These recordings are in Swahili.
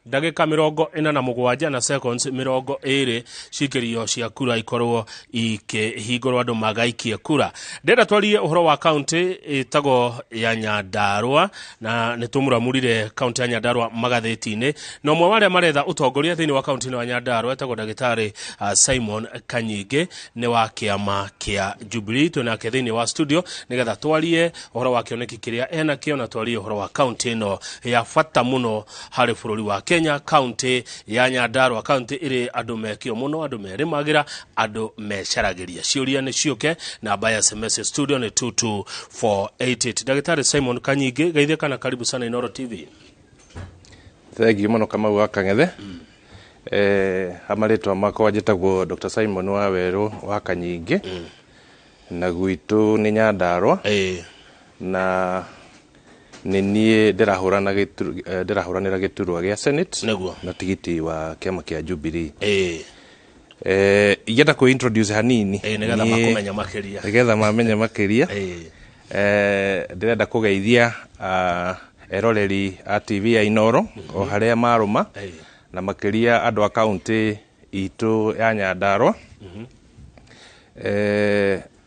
ndagika 47 na seconds 20 cikirio cia kura ikorwo ikihingurwo andu magaikie kura. Ndenda twarie uhoro wa county itago ya Nyandarua na nitumuramurire county ya Nyandarua magatheti-ini no mwe wale maretha utongoria thiini wa county ya Nyandarua itago ndagitari Simon Kanyige ni wa kiama kia Jubilee tunake thiini wa studio nigetha twarie uhoro wa kioneki kiria ena kio na twarie uhoro wa county no ya fata muno hari bururi wa Kenya. County ya Nyandarua county iri andu mekio muno, andu merimagira, andu mecaragiria ciuria ni ciuke na baya SMS studio ni 22488. Daktari Simon Kanyige gaithia kana karibu sana Inoro TV. Thank you muno kama wakangethe. Amaretwa makwa njitagwo Dr. Simon Waweru wa Kanyige. Na gwitu ni Nyandarua. Na ninie ndirahuranira giturwa gia Senate na tigiti wa kiama kia Jubilee. Igenda ku introduce hanini nigetha makumenya makiria. Nigetha mamenya makiria. Ndirenda kugeithia eroreri a TV ya Inoro o haria maruma na makiria andu a county itu ya Nyandarua.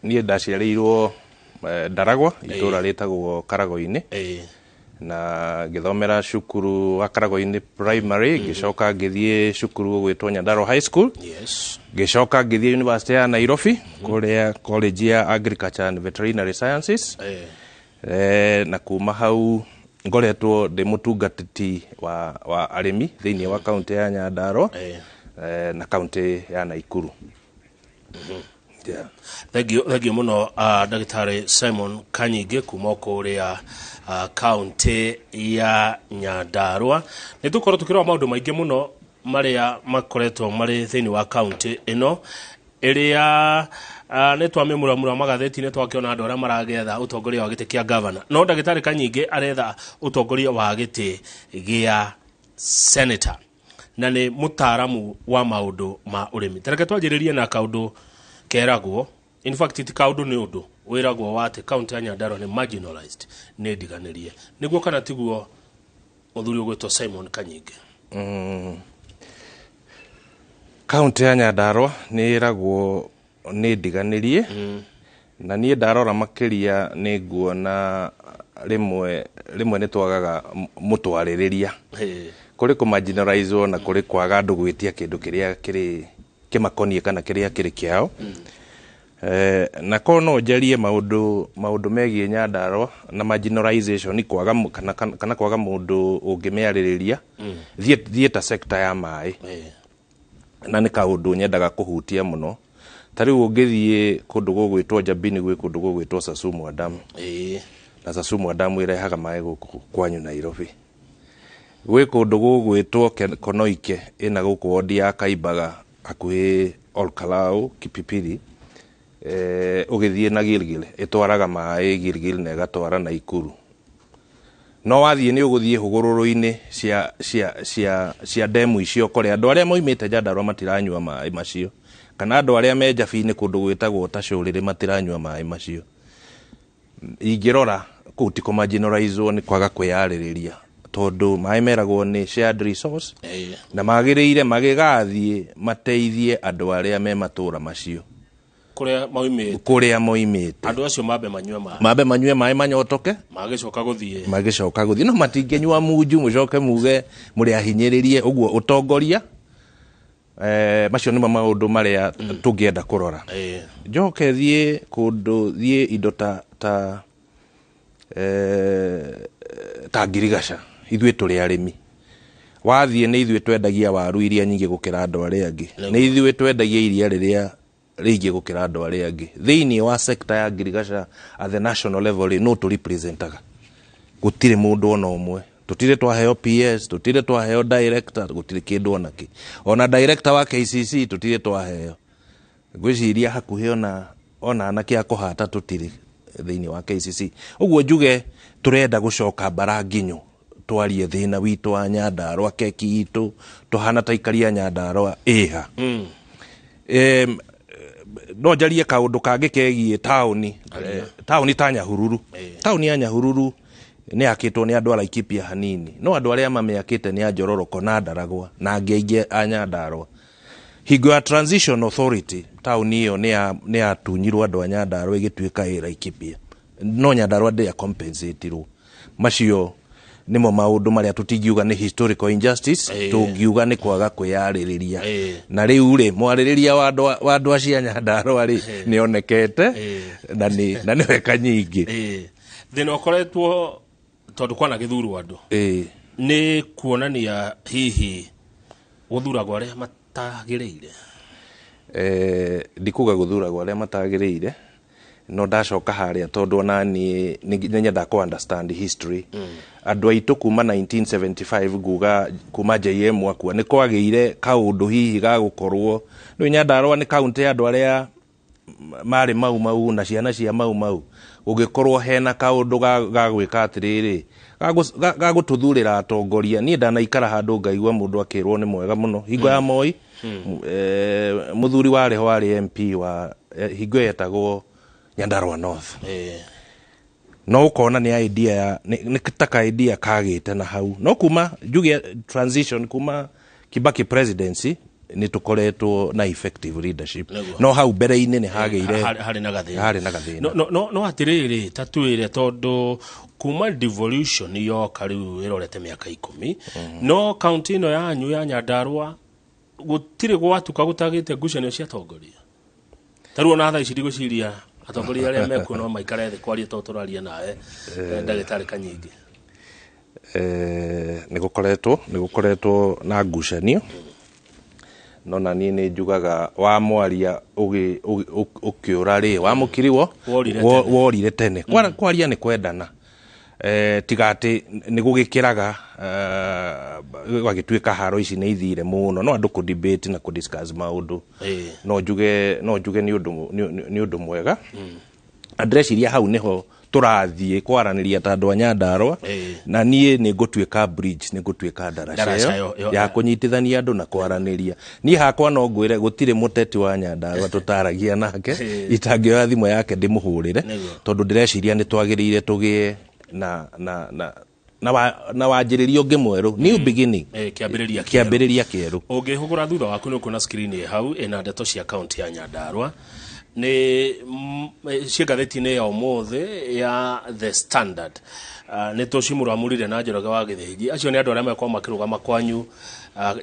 Nie ndaciarirwo Ndaragwa itura ritagwo Karago-ini na githomera cukuru wa Karago-ini primary gicoka ngithie cukuru gwitwo Nyandarua High School. Gicoka ngithie University ya Nairobi kuria college ya Agriculture and Veterinary Sciences. Na kuma hau ngoretwo ndi mutungatiti wa arimi thiini wa county ya Nyandarua na county ya Naikuru. Thank you muno Daktari Simon Kanyige kuma kuria county ya Nyandarua. Nitukorwo tukirwa maundu maingi muno maria makoretwo mari thiini wa county ino iria nitwamimuramura magatheti-ini twakiona andu aria maragetha utongoria wa giti kia governor. No Daktari Kanyige aretha utongoria wa giti gia senator na ni mutaramu wa maundu ma urimi. Tareke twajiririe na kaundu keragwo, in fact it kaundu ni undu wiragwo wate county ya Nyandarua ni marginalized ni diganirie niguo kana tiguo muthuri ugwitwo Simon Kanyige. County ya Nyandarua ni iragwo ni diganirie na nie ndarora makiria ni nguona rimwe ni twagaga mutwaririria kuri ku marginalized na kuri kwaga andu gwitia kindu kiria kiri kimakonie kana kiria kiri kiao. Na kono jarie maundu megie Nyandarua na marginalization ni kwaga kana kwaga mundu ungimeaririria thieta sector ya mai. Na ni kaundu nyendaga kuhutia muno. Tariu ungithie kundu gugwitwo Jabini gwi kundu gugwitwo Sasumu Dam. Na Sasumu Dam irehaga mai guku kwanyu Nairobi. Gwi kundu gugwitwo Konoike ina guku wodi ya Kaibaga hakuhi Olkalau Kipipiri. Ugithie na Gilgil itwaraga mai Gilgil na igatwara Naikuru. No wathie ni uguthie hugururu-ini cia demu icio kore andu aria moimite Nyandarua matiranyua mai macio kana andu aria me Jabi-ini kundu gwitagwo Tacuriri matiranyua mai macio. Ingirora kuu ti marginalized ni kwaga kwiyaririria tondu mai meragwo ni shared resource na magiriire magigathie mateithie andu aria me matura macio kuria moimite andu acio mabe manyue mai manyotoke magicoka guthie no matingenyua munju mucoke muge muri ahinyiririe uguo utongoria. Macio ni maundu maria tungienda kurora. Njoke thie kundu thie indo ta Ngirigaca ithue turi arimi. Wathie ni ithue twendagia waru iria nyingi gukira andu aria angi. Ni ithue twendagia iria riria ringi gukira andu aria angi. Thiini wa sector ya Ngirigaca at the national level no to representaga. Gutire mundu ona umwe. Tutire twaheo PS, tutire twaheo director, gutire kindu onaki. Ona director wa KCC tutire twaheo. Gwiciria hakuhi ona anake akuhata tutire thiini wa KCC. Uguo njuge turenda gucoka bara nginyu twarie thina witu wa Nyandarua keki itu tuhana taikaria Nyandarua iha. No jarie kaundu kangi kegie tauni ta Nyahururu. Tauni ya Nyahururu nĩ yakĩtwo nĩ andũ a Laikipia hanini, no andũ arĩa mamĩakĩte nĩ a Njororoko na Ndaragwa na angĩ aingĩ a Nyandarua. Hingo ya Transition Authority taũni ĩyo nĩ yatunyirwo andũ a Nyandarua ĩgĩtuĩka ĩ Laikipia, no Nyandarua ndĩakompensatirwo. Macio nimo maũndũ marĩa tũtingiuga nĩ historical injustice, tũngiuga nĩ kwaga kwĩyarĩrĩria. Na rĩu rĩ mwarĩrĩria wa andũ acio a Nyandarua rĩ nĩ onekete na nĩ weka nyingĩ. Thĩna ũkoretwo tondũ kwana gĩthurwo andũ nĩ kuonania hihi gũthuragwo arĩa matagĩrĩire. Ndikuga gũthuragwo arĩa matagĩrĩire, no ndacoka harĩa tondũ ona niĩ nĩ nyenda ku understand history. Andũ aitũ kuma 1975 nguga kuma JM akua nĩ kwagĩire kaũndũ hihi ga gũkorwo nĩ Nyandarua nĩ kaunti ya andũ arĩa marĩ mau na ciana cia mau ũngĩkorwo hena kaũndũ ga gwĩka atĩrĩrĩ ga gũtũthurĩra atongoria. Niĩ ndanaikara handũ ngaigua mũndũ akĩrwo nĩ mwega mũno hingo ya Moi. Mũthuri warĩ ho arĩ MP wa hingo yetagwo Nyandarua North. No ũkona nĩ idea nĩ taka idea kagĩte na hau, no kuma njuge transition kuma Kibaki presidency nĩ tũkoretwo na effective leadership, no hau mbere-inĩ nĩ hagĩire harĩ na gathĩna. No atĩrĩrĩ tatuĩre tondũ kuma devolution yoka rĩu ĩrorete mĩaka 10, no kaunti ĩno yanyu ya Nyandarua gũtirĩ gwatuka gũtagĩte ngucanio cia atongoria. Tarĩu ona thaa ici ndigũciria atongoria arĩa mekuo no maikare thĩ kwaria to tũraria nawe ndagĩtarĩ Kanyingi. Nĩ gũkoretwo na ngucanio, no na niĩ nĩ njugaga wa mwaria ũkĩũra rĩ wa mũkiriwo worire tene. Kwaria nĩ kwendana, tiga atĩ nĩ gũgĩkĩraga gwagĩtuĩka haro ici nĩ ithire mũno, no andũ kũ-debate na kũ-discuss maũndũ. No njuge nĩ ũndũ mwega. Andreciria hau nĩho tũrathiĩ kwaranĩria ta andũ a Nyandarua, na niĩ nĩ ngũtuĩka bridge, nĩ ngũtuĩka ndaraca ya kũnyitithania andũ na kwaranĩria. Niĩ hakwa no ngwĩre gũtirĩ mũteti wa Nyandarua tũtaragia nake itangĩoya thimũ yake ndĩmũhũrĩre, tondũ ndĩreciria nĩ twagĩrĩire tũgĩe na wanjĩrĩria ũngĩ mwerũ, new beginning, kĩambĩrĩria kĩerũ. Ũngĩhũgũra thutha waku nĩ ũkuona screen hau ĩna ndeto cia kaunti ya Nyandarua nĩ cigatheti-inĩ ya ũmũthĩ ya The Standard. Nĩ tũcimũramũrire na Njoroge wa Gĩthĩnji. Acio nĩ andũ arĩa mekwao makĩrũgama kwanyu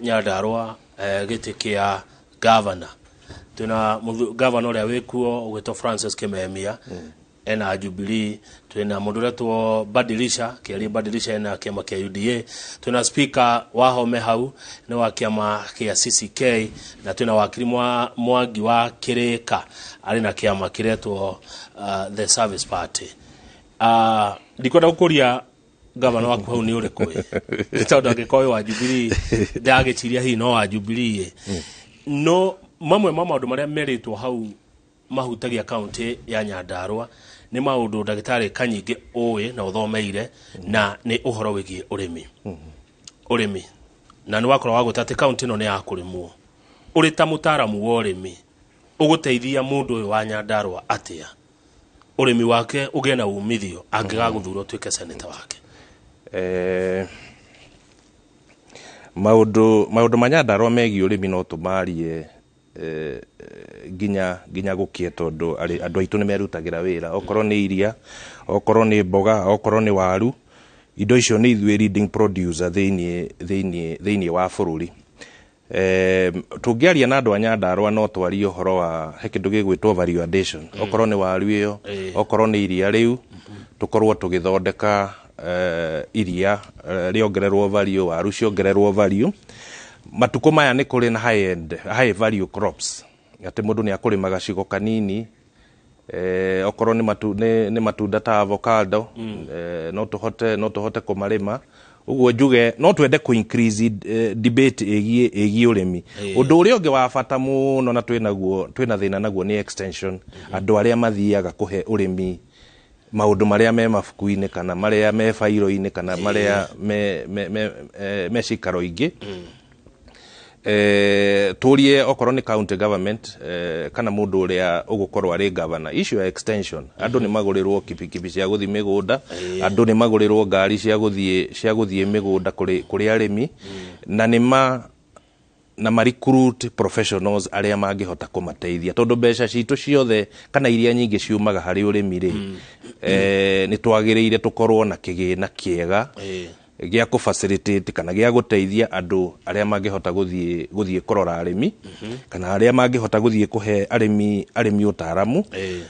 Nyandarua gĩtĩ kĩa governor. Twĩna governor ũrĩa wĩkuo ũgwĩtwo Francis Kimemia ena Jubilee, twĩna mũndũ ũretwo Badilisha kĩarĩ Badilisha ena kĩama kĩa UDA, twĩna speaker Wahome hau nĩ wa kĩama kĩa CCK, na twĩna wakiri Mwangi wa Kĩrĩka arĩ na kĩama kĩretwo The Service Party. Ndikwenda gũkũria governor waku hau nĩ ũrĩkũ tondũ angĩkorwo wa Jubilee ndagĩciria hihi no wa Jubilee. No mamwe ma maũndũ marĩa merĩtwo hau mahutagia kaunti ya Nyandarua nĩ maũndũ ndagĩtarĩ Kanyingi ũĩ na ũthomeire, na nĩ ũhoro wĩgiĩ ũrĩmi. Na nĩ wakorwo wagũta atĩ kaunti ĩno nĩ ya kũrĩmwo. Ũrĩ ta mũtaaramu wa ũrĩmi ũgũteithia mũndũ ũyũ wa Nyandarua atĩa ũrĩmi wake ũgĩe na umithio angĩgagũthura ũtuĩke seneta wake? Maũndũ ma Nyandarua megiĩ ũrĩmi no tũmarie nginya gũkie, tondũ andũ aitũ nĩ merutagĩra wĩra, okorwo nĩ iria, okorwo nĩ mboga, okorwo nĩ waru, indo icio nĩ ithuĩ leading producer thĩinĩ wa bũrũri. Tũngĩaria na andũ a Nyandarua no twarie ũhoro wa he kĩndũ gĩgwĩtwo value addition. Okorwo nĩ waru ĩyo, okorwo nĩ iria rĩu, tũkorwo tũgĩthondeka iria rĩongererwo value, waru ciongererwo value. Matukũ maya nĩ kũrĩ na high value crops, atĩ mũndũ nĩ akũrĩma gacigo kanini, okorwo nĩ matunda ta avocado, no tũhote kũmarĩma. Ũguo njuge no twende ku increase debate ĩgiĩ ũrĩmi. Ũndũ ũrĩa ũngĩ wa bata mũno na twĩna thĩna naguo nĩ extension. Andũ arĩa mathiaga kũhe ũrĩmi maũndũ marĩa me mabuku-inĩ kana marĩa me bairo-inĩ kana marĩa me cikaro ingĩ. turie okorwo ni county government kana mundu uria ugukorwo ari governor issue ya extension andu ni magurirwo kibikibi cia guthi migunda andu ni magurirwo ngari cia guthie migunda kuri arimi na ma recruit professionals aria mangihota kumateithia tondu mbeca citu ciothe kana iria nyingi ciumaga hari urimi ri ni twagiriire tukorwo na kigina kiega gia ku facilitate kana gia guteithia andu aria mangihota guthie kurora arimi kana aria mangihota guthie kuhe arimi utaramu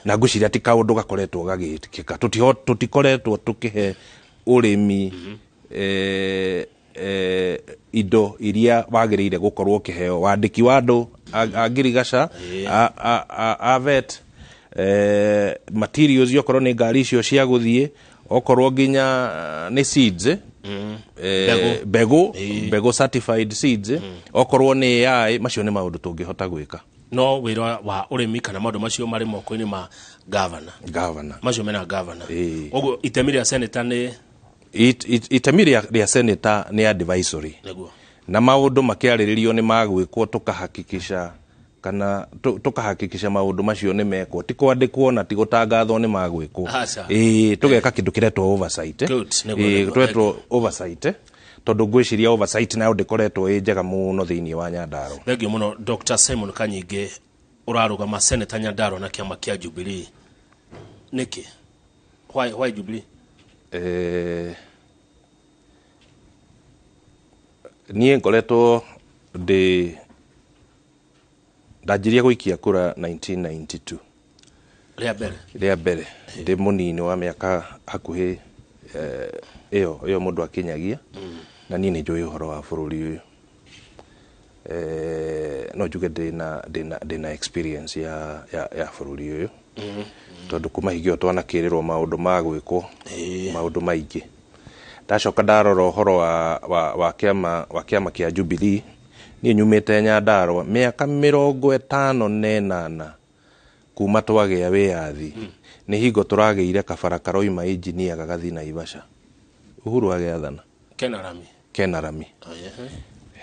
na nguciria ti kaundu gakoretwo gagikika tutikoretwo tukihe urimi indo iria wagiriire gukorwo kiheo wandiki wa andu agirigasha avet materials yokorwo ni ngari icio cia guthie okorwo nginya ni seeds bego certified seeds okorwo ni AI macio ni maundu tungihota gwika no wira wa urimi kana maundu macio mari moko-ini ma governor macio mena governor ogo itemi ria senator ni itemi ria senator ni advisory na maundu makiariririo ni magwikwo tukahakikisha kana tukahakikisha maundu macio ni mekwo ti kwandikwo na ti gutangathwo ni magwikwo tugeka kindu kiretwo oversight turetwo oversight tondu ngwiciria oversight nayo ndikoretwo njega muno thiini wa Nyandarua. Thengio muno Dr. Simon Kanyingi urarugama senator Nyandarua na kiama kia Jubilee niki why Jubilee nie ngoretwo ndajiria guikia kura 1992 ria mbere ndi munini wa miaka hakuhi iyo mundu akinyagia na nie ni njui uhoro wa bururi uyu no njuge ndina experience ya bururi uyu tondu kuma higio twanakirirwo maundu ma gwikwo maundu maingi ndacoka ndarora uhoro wa kiama kia Jubilee ni nyumite Nyandarua miaka 58 kuma twagia wiathi ni hingo turageire kabara karoima engineer gagathi Naivasha Uhuru agiathana Kenarami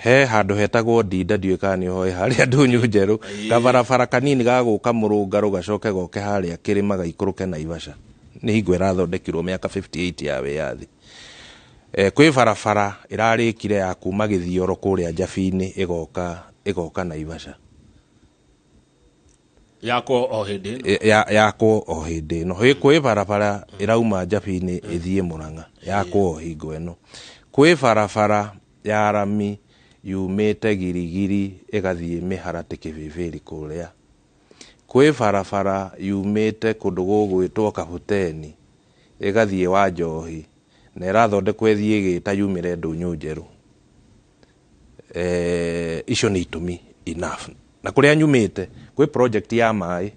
he handu hetagwo Ndinda ndiukani hoye haria ndunyu njeru kabara kanini gaguka murungaru gacoke goke haria kirima gaikuruke Naivasha ni hingo irathondekirwo miaka 58 ya wiathi kwi barabara irarikire ya kuma Githioro kuria Njabini igoka Naivasha yako o hindi no kwi barabara irauma Njabini ithie Murang'a yako o hingo eno kwi barabara ya rami yumite Girigiri igathie Miharati Kibibiri kuria kwi barabara yumite kundu gugwitwo Kabuteni igathie wa Njohi na irathondekwo ithie gita yumire Ndunyu Njeru icio ni itumi enough na kuria nyumite kwi project ya mai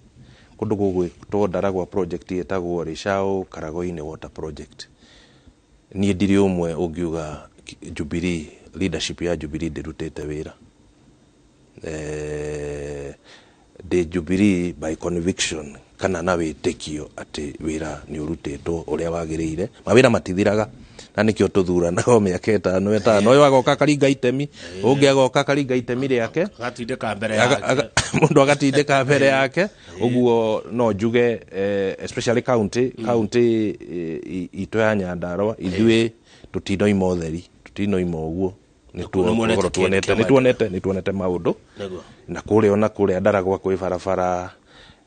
kundu gugwitwo Ndaragwa project etagwo Rishao Karagoine water project ni ndiri umwe ungiuga Jubilee leadership ya Jubilee ndirutite wira the Jubilee by conviction kana na witikio ati wira ni urutitwo uria wagiriire mawira matithiraga na nikio tuthuranaga miaka 5 uyu agoka karinga itemi ungi agoka karinga itemi riake agatindika mbere yake mundu agatindika mbere yake uguo no njuge especially county ito ya Nyandarua ithui tutinoima utheri tutinoima uguo ni tuonete maundu na kuria ona kuria Ndaragwa kwi barabara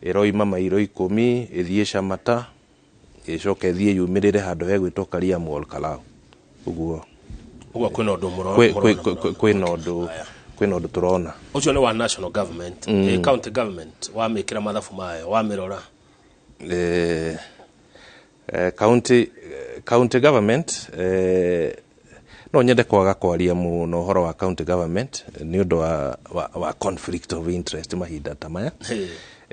iroima mairo 10 ithie Shamata icoke ithie yumirire handu hegwitwo Kariamu Olkalau uguo kwina undu kwina undu turona ucio ni wa national government county government wa mikira mathafu mayo wa mirora county government no nyende kwaga kwaria muno horo wa county government ni undu wa conflict of interest mahinda tamaya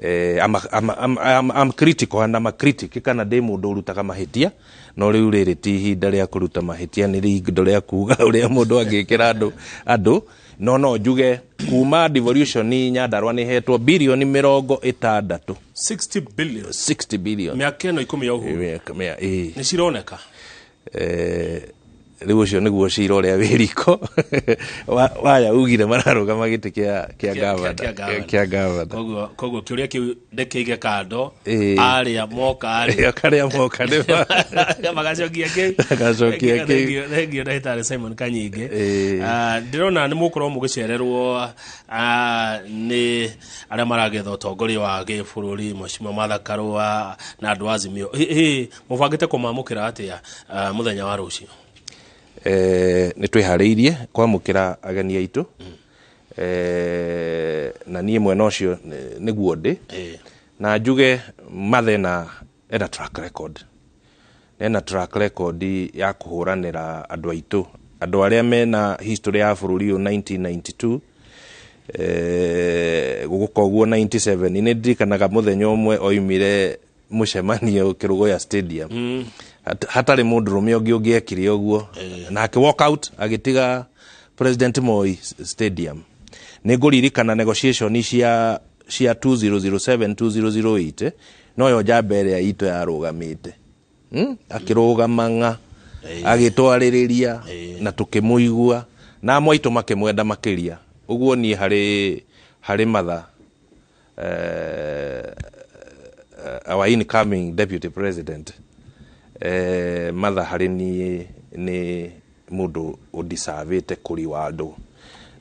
I'm critical and I'm a critic kana de mundu urutaga mahitia no riu riri ti hinda ria kuruta mahitia ni rindo ria kuga uria mundu angikira andu no njuge kuma devolution ni Nyandarua ni hetwo bilioni 60 60 billion miaka no 10 ya uhuru ni cironeka riu ucio niguo cira uria wiriko waya ugire mararugama giti kia gavana koguo kiuria kiu ndekige kando aria moka magacokia thengio ndagitari Simon Kanyingi. Ndirona ni mukorwo mugicererwo ni aria maragetha utongoria wa gibũrũri Mheshimiwa Martha Karua na andu Azimio. Mubangite kumamukira atia muthenya wa rucio? Nĩ twĩharĩirie kwamũkĩra ageni aitũ. Na niĩ mwena ũcio nĩguo ndĩ. Na njuge Martha ena track record. Ena track record ya kũhũranĩra andũ aitũ, andũ arĩa mena history ya bũrũri ũyũ 1992 gũgũka ũguo 97. Nĩ ndirikanaga mũthenya ũmwe oimire mũcemanio Kĩrũgũya Stadium. Hatari mundu rume ũngĩekire ũguo na walk out agitiga President Moi Stadium. Nĩngũririkana negotiation cia 2007 2008 no yo jambere ito yarugamite akirũgamanga agitwarĩrĩria na tukĩmuigua na amwe makĩmwenda makĩria. Ũguo ni harĩ Martha, our incoming deputy president, Martha hari ni mundu udisavete kuri wado.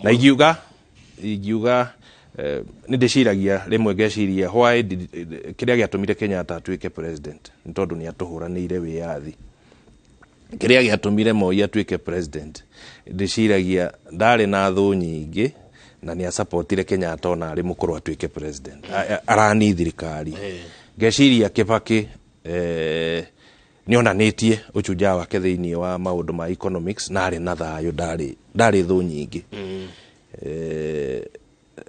Na igiuga ni ndiciragia rimwe ngeciria why kiria giatumire Kenyatta atuike president ni tondu ni atuhuranire wiathi. Kiria giatumire Moi atuike president ndiciragia ndari na thu nyingi na ni supportire Kenyatta ona ari mukuru atuike president arani thirikari. Ngeciria Kibaki ni onanitie uchuja wake thiini wa maundu ma economics na ari na thayo ndari thu nyingi.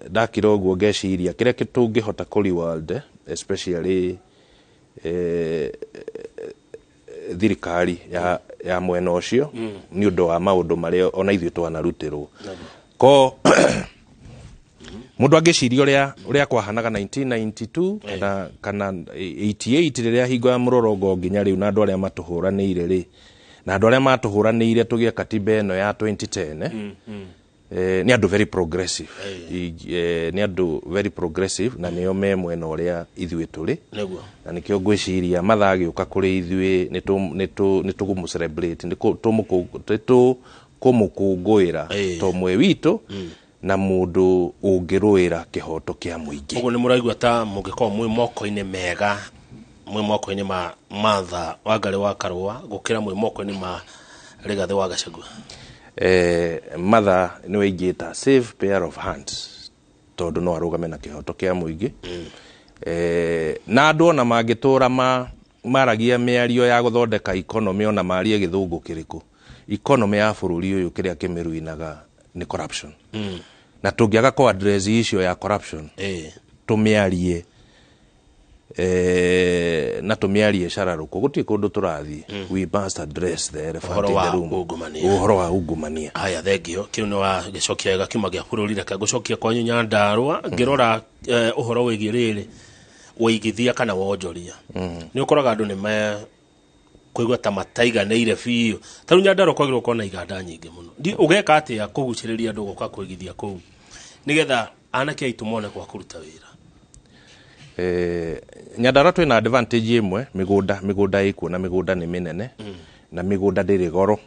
Ndakira ũguo ngeciria kiria kitungihota kuri world especially thirikari ya mwena ucio ni undu wa maundu maria ona ithuĩ twanarutirwo ko mundu angiciria uria kwahanaga 1992 kana 88 riria hingo ya murorongo nginya riu na andu aria matuhuranĩire ri na andu aria matuhuranĩire tugie katiba eno ya 2010 ni andu very progressive. Ni andu very progressive na nio me mwena uria ithuĩ turi na nikio ngwiciria Martha agiuka kuri ithuĩ ni tugumu celebrate ni kumukungũĩra to mwe witu na mundu ungiruira kihoto kia muingi. Uguo ni muraigua ta mungikorwo mwi moko-ini mega, mwi moko-ini ma Martha Wangari wa Karua gukira mwi moko-ini ma Rigathi wa Gachagua? Martha ni waigita save pair of hands tondu no arugame na kihoto kia muingi. Na andu ona mangitura maragia miario ya guthondeka economy ona marie githungu kiriku. Economy ya bururi uyu kiria kimiruinaga ni corruption. Na tungiaga ko address issue ya corruption tumiarie na tumiarie shararuko guti kundu turathi. We must address the elephant in the room. Uhoro wa ungumania. Haya thengio kiu ni wa gicokia ga kiuma gia bururi reka gucokia kwa Nyandarua ngirora uhoro wigie riri uigithia kana wonjoria. Ni ukoraga andu ni me kuigwa ta mataiganĩire biũ. Ta rĩu Nyandarua kwagĩrĩirwo kona iganda nyingĩ mũno. Ugeka atĩa kũgucĩrĩria andũ gũka kwĩgithia kũu nigetha anake aitũ mone kwa kũruta wĩra? Nyandarua twĩna advantage imwe, migunda ikuo na migunda ni minene na migunda ndĩrĩ goro.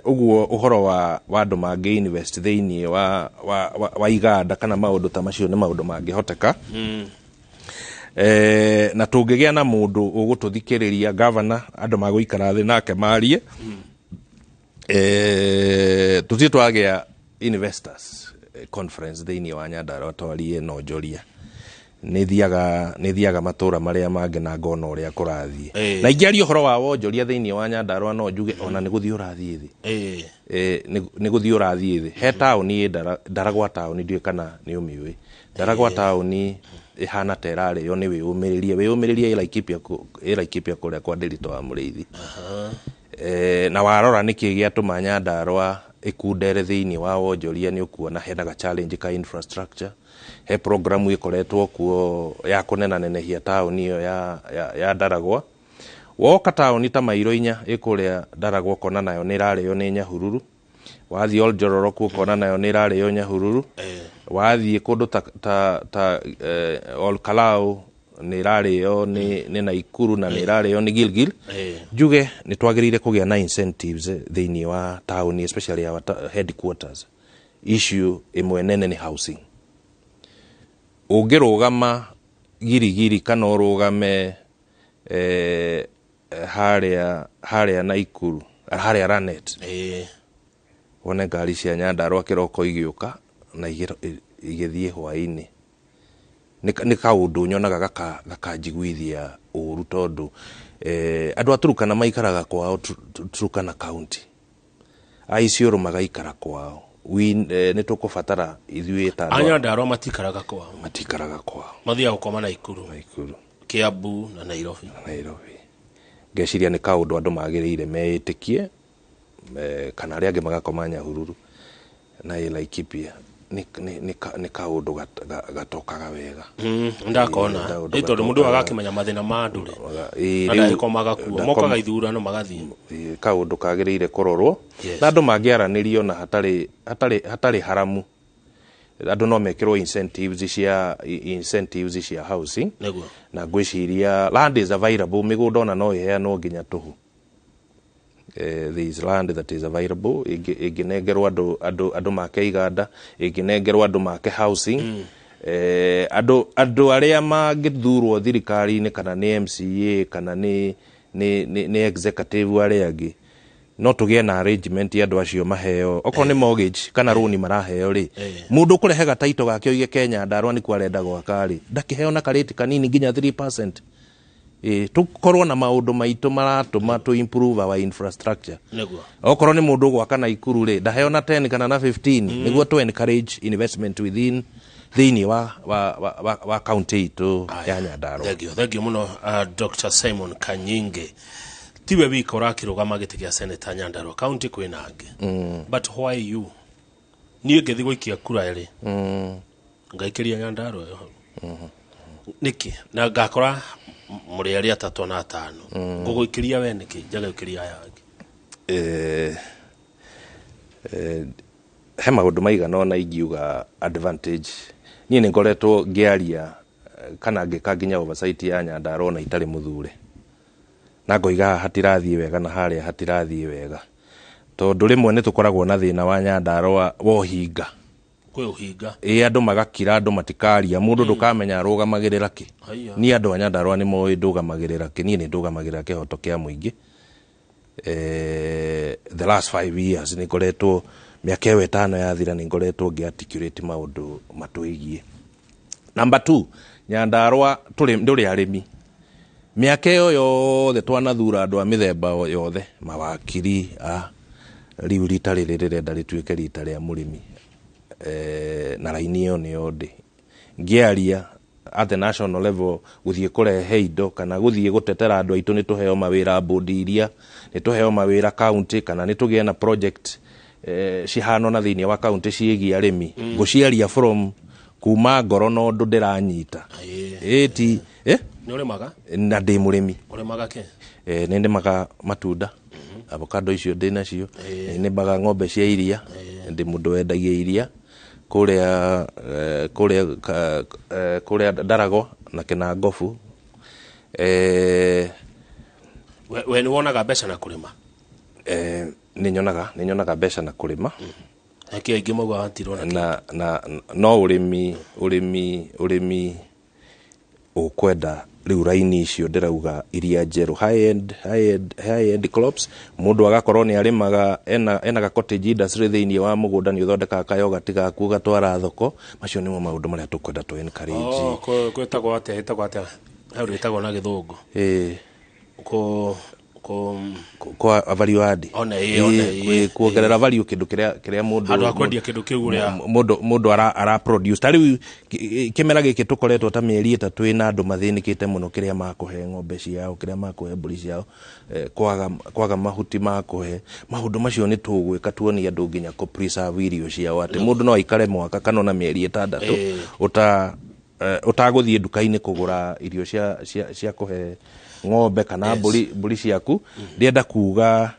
Uguo uhoro wa andu mangi invest thĩinĩ wa iganda kana maundu ta macio ni maundu mangĩhoteka. Na tungigia na mundu ugututhikiriria governor andu maguikara thi nake marie tuti twagia investors conference thiini wa Nyandarua twarie no njoria ni thiaga matura maria mangi na ngona uria kurathie na ingiario horo wa wonjoria thiini wa Nyandarua no njuge ona ni guthii urathie thi ni guthii urathie thi he tauni Ndaragwa tauni ndiwe kana ni umiwe Ndaragwa tauni ihana terare yo ni wiyumiririe Laikipia kuria kwa Ndiritu wa Muriithi. Na warora niki giatuma Nyandarua ikundere thiini wa wonjoria ni ukuona henaga challenge ka infrastructure. He programu ikoretwo kuo ya kunenanehia tauni iyo ya Ndaragwa woka taoni ta Mairo inya ikuria Ndaragwa ukona nayo ni irario ni Nyahururu, wathie Oljororoku ukona nayo ni irario Nyahururu, wathie kundu ta Olkalau ni irario ni Naikuru na ni irario ni Gilgil. Juge ni twagirire kugia na incentives thiini wa taoni, especially our headquarters. Issue imwe nene ni housing. Ungirugama Girigiri kana urugame haria Naikuru, haria Ranet, wone ngari cia Nyandarua kiroko igiuka na igithie hwaini, ni kaundu nyonaga gakanjiguithia uru tondu andu a Turukana maikaraga kwao Turukana county, Isiolo magaikara kwao. Ni tukubatara ithuĩ ta Nyandarua matikaraga kwao, mathiaga gukoma Naikuru, Kiambu na Nairobi. Ngeciria ni kaundu andu magiriire meitikie, kana aria angi magakoma Nyahururu na Laikipia. Ni kaundu gatokaga wega. Ndakona tondu mundu agakimenya mathina ma andu ri na ndagikomaga kuo mokaga ithurano magathie. Kaundu kagiriire kurorwo na andu mangiaranirio na hatari haramu. Andu no mekirwo incentives cia housing na ngwiciria land is available, migunda ona no iheanwo nginya tuhu. There is land that is available, iginengerwo andu make iganda, iginengerwo andu make housing. Andu aria mangithurwo thirikari-ini kana ni MCA kana ni executive aria angi, no tugie na arrangement ya andu acio maheo oko ni mortgage kana loan maraheo ri mundu kurehega taito gake oige Kenya Ndarua ni kwarenda gwaka ri ndakiheo na kareti kanini nginya 3%. Tukorwo na maundu maitu maratuma to improve our infrastructure. Okorwo ni mundu gwaka Naikuru ri ndaheo na 10 kana na 15 niguo to encourage investment within thiini wa county itu ya Nyandarua. Thank you muno Dr. Simon Kanyinge. Tiwe wiko rakirugama giti kia Senator Nyandarua county kwina angi. But why you? Niĩ ngithi gũikia kura ri ngaikiria Nyandarua niki na ngakora muri aria 3 na 5 nguguikiria we niki njagaikiria yangi. He maundu maigana na ingiuga advantage ni ngoretwo ngiaria kana ngika nginya oversight ya Nyandarua na itari muthure na ngoiga hatirathie wega na haria hatirathie wega tondu rimwe ni tukoragwo na thina wa Nyandarua wo hinga kwe uhinga andu magakira andu matikaria mundu ndukamenya arugamagirira ki ni andu a Nyandarua ni moi ndugamagirira ki ni ndugamagirira kihoto kia muingi. The last 5 years ni ngoretwo miaka 5 yathira ni ngoretwo ngiarticulate maundu matuigie. Number 2, Nyandarua nduri arimi miaka yo yothe twanathura andu a mithemba yothe mawakiri riu rita riri rirenda rituike rita ria murimi na raini yo ni yode ngiaria at the national level guthie kurehe indo kana guthie gutetera andu aitu ni tuheo mawira bodi iria ni tuheo mawira county kana ni tugie na project cihano na thiini wa county ciigi arimi guciaria from kuma ngoro no ndu ndiranyita eti ni urimaga na ndi murimi urimaga ke ni ndimaga matunda avocado icio ndinacio ni mbaga ng'ombe cia iria ndi mundu wendagia iria kuria Ndaragwa na Kinangofu. We ni wonaga mbeca na kurima? Ni nyonaga mbeca na kurima. Eki aingi mauga hatirona na no urimi ukwenda riu raini icio ndirauga iria njeru high end crops mundu agakorwo ni arimaga ena ga cottage industry thiini wa mugunda ni uthondeka kayogati gaku gatwara thoko. Macio nimo maundu maria tukwenda to encourage. Kwetagwo atia haurĩtagwo na githungu kwa value add kuongerera value kindu kiria mundu andu akwendia kindu kiu uria mundu ara produce. Tari kimera giki tukoretwo ta mieri 3 ina andu mathinikite muno kiria makuhe ng'ombe ciao kiria makuhe mburi ciao kwaga mahuti makuhe. Maundu macio ni tugwika tuoni andu nginya ku preserve irio ciao ati mundu no aikare mwaka kana na mieri 6 utaguthie nduka-ini kugura irio cia kuhe ng'ombe kana mburi ciaku ndienda kuga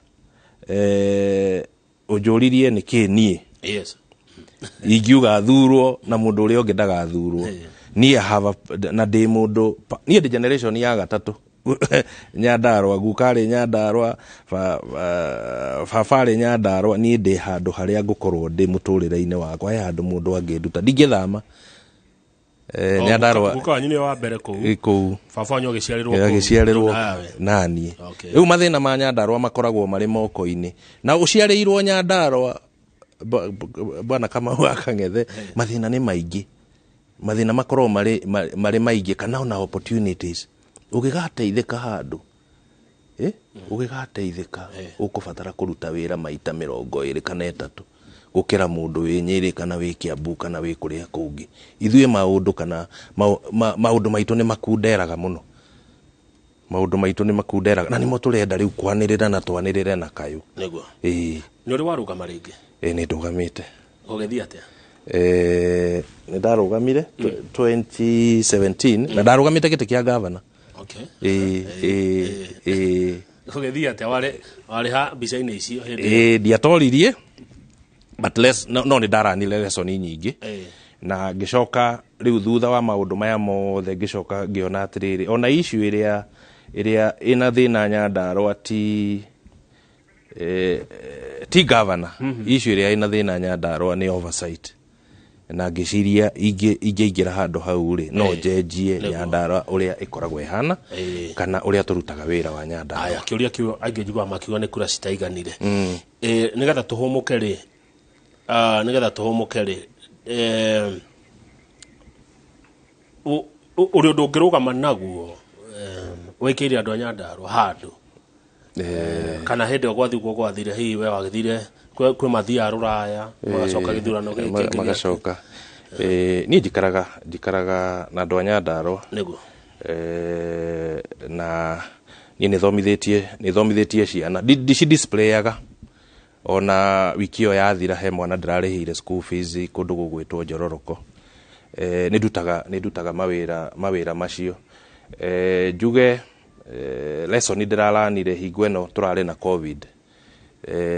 ujuririe niki nie ingiuga thurwo na mundu uria ungi ndagathurwo nie have na ndi mundu nie ndi generation ya gatatu Nyandarua gukari Nyandarua fafari Nyandarua nie ndi handu haria ngukorwo ndi muturire-ini wakwa handu mundu anginduta ndingithama Nyandarua guka nyine wa mbere ku baba nyo giciarirwo nani riu mathina ma Nyandarua makoragwo mari moko-ini na uciarirwo Nyandarua bwana kama wakang'ethe mathina ni maingi mathina makorwo mari maingi kana ona opportunities ugigateithika handu ugigateithika ukubatara kuruta wira maita 20 kana 3 gukira mundu wi Nyeri kana wi Kiambu kana wi kuria kungi ithuĩ maundu kana maundu maitu ni makunderaga muno maundu maitu ni makunderaga na nimo turenda riu kwanirira na twanirire na kayu niguo ni uri warugama ringi ni ndugamite ugethia atia ni ndarugamire 2017 na ndarugamite giti kia governor ugethia atia wari ha bica-ini icio hindi ndiatoririe but no ni ndaranire lesson nyingi na ngicoka riu thutha wa maundu maya mothe ngicoka ngiona atiriri ona issue iria ina thina Nyandarua ti governor issue iria ina thina Nyandarua ni oversight na ngiciria ingĩingĩra handu hau ri no njenjie Nyandarua uria ikoragwo ihana kana uria turutaga wira wa Nyandarua aya kiuria kiu aingi njigua makiuga ni kura citaiganire nigetha tuhumuke ri nigetha tuhumuke ri uri undu ngirugama naguo wikire andu a Nyandarua handu kana hindi gwathire hihi we wagithire kwi mathia ruraya magacoka githurano giki magacoka ni njikaraga na andu a Nyandarua niguo na ni thomithitie ciana displayaga ona wiki yo yathira he mwana ndirarihire school fees kundu gugwitwo Njororoko ni ndutaga mawira macio njuge lesson ndiralanire hingo eno turari na covid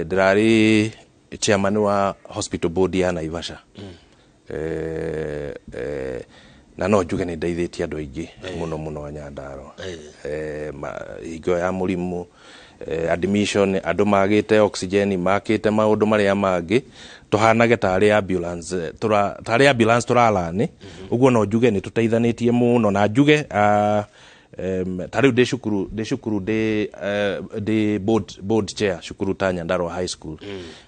ndirari chairman wa hospital board ya Naivasha na no njuge ni ndeithitie andu aingi muno Nyandarua hingo ya murimu admission andu magite oxygen makite maundu maria mangi tuhanage tari ambulance turalani uguo no njuge ni tuteithanitie muno na njuge tariu de shukuru de board chair shukuru ta Nyandarua high school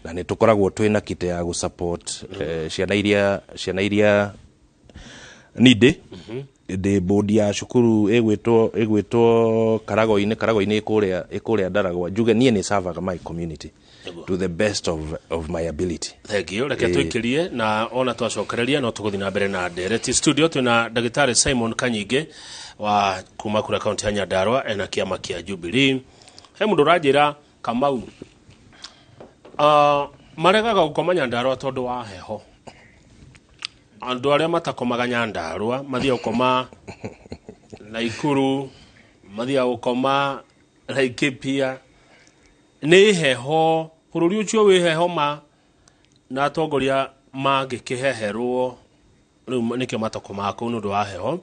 na ni tukoragwo twina kite ya gusupport ciana iria nide de board ya shukuru egwitwo Karago-ini ikuria Ndaragwa njuge nie ni serve my community to the best of my ability. Thank you. Reke twikirie na ona twacokereria no tuguthi na mbere na Direct Studio twina Dagitari Simon Kanyige wa kuma kura county ya Nyandarua ena kiama kia Jubilee. He mundu rajira Kamau maregaga gukoma Nyandarua tondu wa heho andu aria matakomaga Nyandarua mathia gukoma Naikuru mathia gukoma Laikipia ni heho bururi ucio wi heho na atongoria mangikiheherwo riu nikio matakoma ku nundu wa heho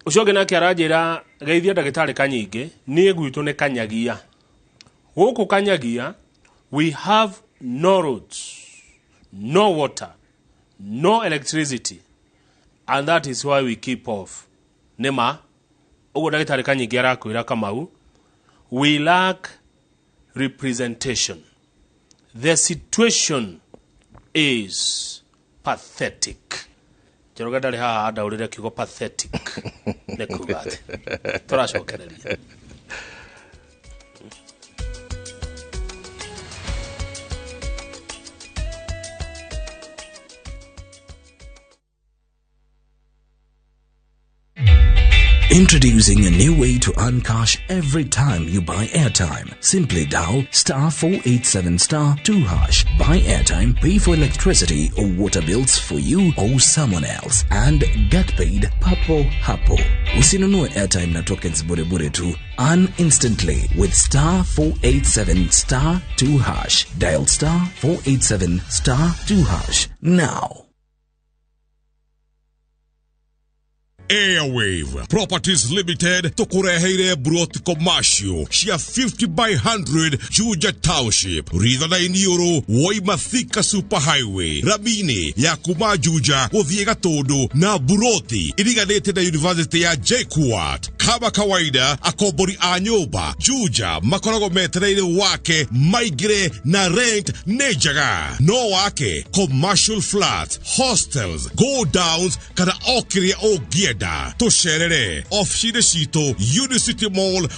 ucio ngena kiarajira geithia Dagitari Kanyige nie gwitu ni Kanyagia guku Kanyagia we have no roads, no water, no electricity, and that is why we keep off nema ugo Dagitari Kanyige arakwira Kamau we lack representation. The situation is pathetic. Jeroga dali ha daurire kigo pathetic. Nekugate. Turashokereria. Introducing a new way to earn cash every time you buy airtime. Simply dial *487*2#. Buy airtime, pay for electricity or water bills for you or someone else, and get paid papo hapo. Usinunue airtime na tokens bure bure tu. Earn instantly with *487*2#. Dial *487*2# now. Airwave Properties Limited tukureheire Broti Commercial Shia 50 by 100 Juja Township Ritha na inioro Waimathika Superhighway Rabini ya kuma Juja Kuthiega Todo na Broti iliganete na University ya JKUAT. Kama kawaida akobori a nyumba Juja makorago metereire wake maigire na rent nejaga no wake commercial flats, hostels, go downs kada okiria o gieda to sherere off Shide Shito Unicity Mall